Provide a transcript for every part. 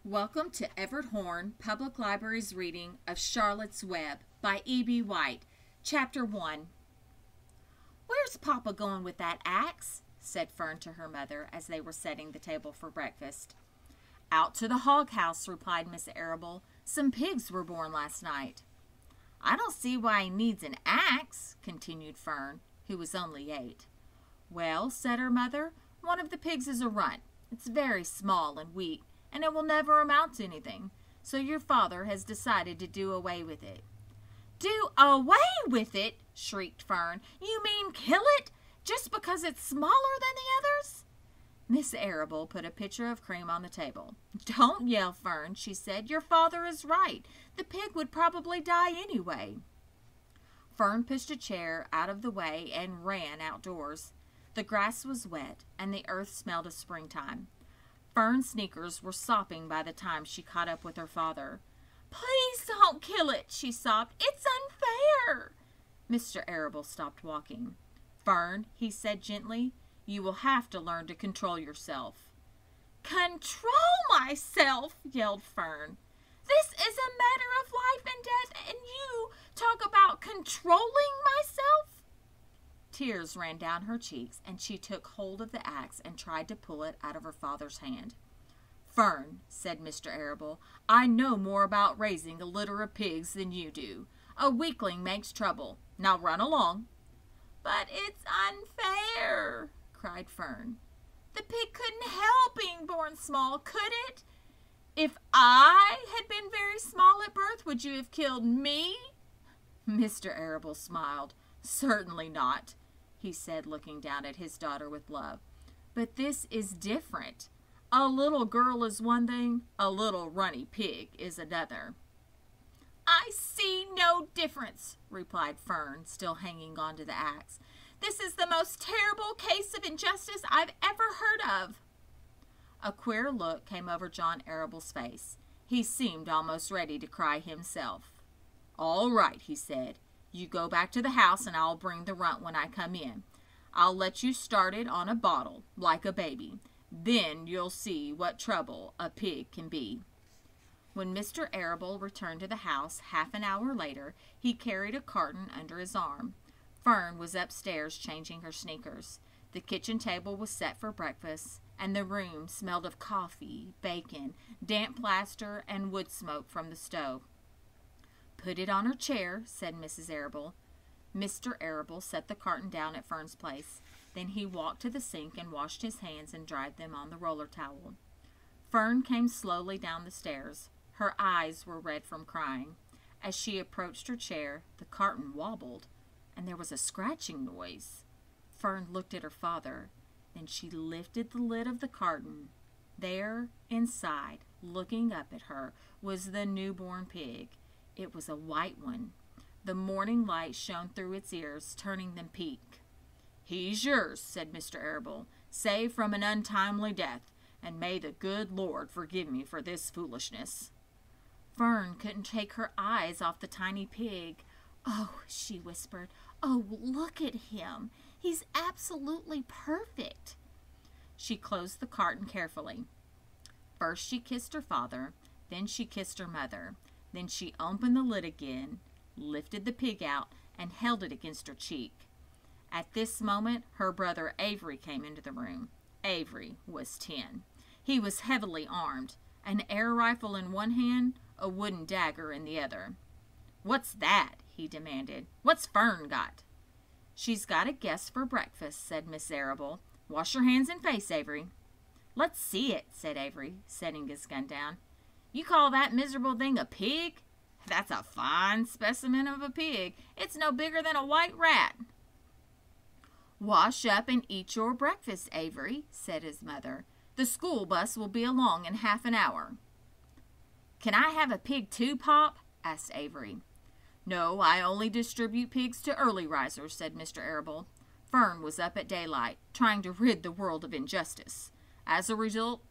Welcome to Everett Horn Public Library's reading of Charlotte's Web by E.B. White, Chapter 1. "Where's Papa going with that axe?" said Fern to her mother as they were setting the table for breakfast. "Out to the hog house," replied Miss Arable. "Some pigs were born last night." "I don't see why he needs an axe," continued Fern, who was only 8. "Well," said her mother, "one of the pigs is a runt. It's very small and weak, and it will never amount to anything, so your father has decided to do away with it." "Do away with it?" shrieked Fern. "You mean kill it, just because it's smaller than the others?" Miss Arable put a pitcher of cream on the table. "Don't yell, Fern," she said. "Your father is right. The pig would probably die anyway." Fern pushed a chair out of the way and ran outdoors. The grass was wet, and the earth smelled of springtime. Fern's sneakers were sopping by the time she caught up with her father. "Please don't kill it," she sobbed. "It's unfair." Mr. Arable stopped walking. "Fern," he said gently, "you will have to learn to control yourself." "Control myself?" yelled Fern. "This is a matter of life and death, and you talk about controlling myself?" Tears ran down her cheeks, and she took hold of the axe and tried to pull it out of her father's hand. "Fern," said Mr. Arable, "I know more about raising a litter of pigs than you do. A weakling makes trouble. Now run along." "But it's unfair," cried Fern. "The pig couldn't help being born small, could it? If I had been very small at birth, would you have killed me?" Mr. Arable smiled. "Certainly not," he said, looking down at his daughter with love. "But this is different. A little girl is one thing, a little runny pig is another." "I see no difference," replied Fern, still hanging on to the axe. "This is the most terrible case of injustice I've ever heard of." A queer look came over John Arable's face. He seemed almost ready to cry himself. "All right," he said. "You go back to the house, and I'll bring the runt when I come in. I'll let you start it on a bottle, like a baby. Then you'll see what trouble a pig can be." When Mr. Arable returned to the house half an hour later, he carried a carton under his arm. Fern was upstairs changing her sneakers. The kitchen table was set for breakfast, and the room smelled of coffee, bacon, damp plaster, and wood smoke from the stove. "Put it on her chair," said Mrs. Arable. Mr. Arable set the carton down at Fern's place. Then he walked to the sink and washed his hands and dried them on the roller towel. Fern came slowly down the stairs. Her eyes were red from crying. As she approached her chair, the carton wobbled, and there was a scratching noise. Fern looked at her father. Then she lifted the lid of the carton. There, inside, looking up at her, was the newborn pig. It was a white one. The morning light shone through its ears, turning them pink. "He's yours," said Mr. Arable, "saved from an untimely death, and may the good Lord forgive me for this foolishness." Fern couldn't take her eyes off the tiny pig. "Oh," she whispered, "oh, look at him. He's absolutely perfect." She closed the carton carefully. First she kissed her father, then she kissed her mother. Then she opened the lid again, lifted the pig out, and held it against her cheek. At this moment, her brother Avery came into the room. Avery was 10. He was heavily armed, an air rifle in one hand, a wooden dagger in the other. "What's that?" he demanded. "What's Fern got?" "She's got a guest for breakfast," said Miss Arable. "Wash your hands and face, Avery." "Let's see it," said Avery, setting his gun down. "You call that miserable thing a pig? That's a fine specimen of a pig. It's no bigger than a white rat." "Wash up and eat your breakfast, Avery," said his mother. "The school bus will be along in half an hour." "Can I have a pig too, Pop?" asked Avery. "No, I only distribute pigs to early risers," said Mr. Arable. Fern was up at daylight, trying to rid the world of injustice. As a result,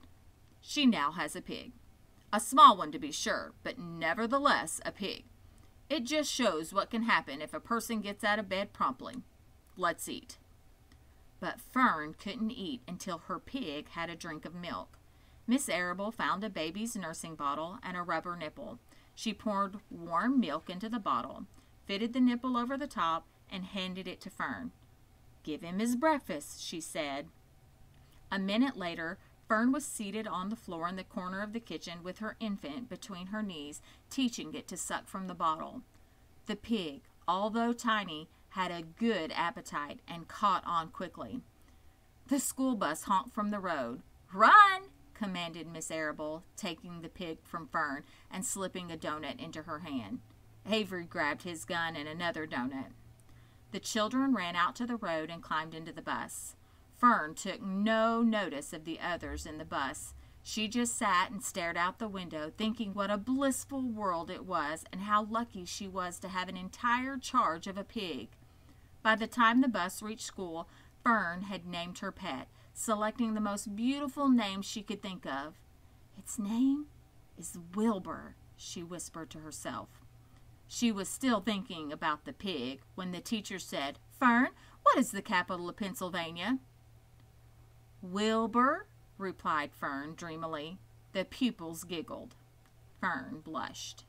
she now has a pig. A small one, to be sure, but nevertheless a pig. It just shows what can happen if a person gets out of bed promptly. Let's eat." But Fern couldn't eat until her pig had a drink of milk. Miss Arable found a baby's nursing bottle and a rubber nipple. She poured warm milk into the bottle, fitted the nipple over the top, and handed it to Fern. "Give him his breakfast," she said. A minute later, Fern was seated on the floor in the corner of the kitchen with her infant between her knees, teaching it to suck from the bottle. The pig, although tiny, had a good appetite and caught on quickly. The school bus honked from the road. "Run!" commanded Miss Arable, taking the pig from Fern and slipping a donut into her hand. Avery grabbed his gun and another donut. The children ran out to the road and climbed into the bus. Fern took no notice of the others in the bus. She just sat and stared out the window, thinking what a blissful world it was and how lucky she was to have an entire charge of a pig. By the time the bus reached school, Fern had named her pet, selecting the most beautiful name she could think of. "Its name is Wilbur," she whispered to herself. She was still thinking about the pig when the teacher said, "Fern, what is the capital of Pennsylvania?" "Wilbur," replied Fern dreamily. The pupils giggled. Fern blushed.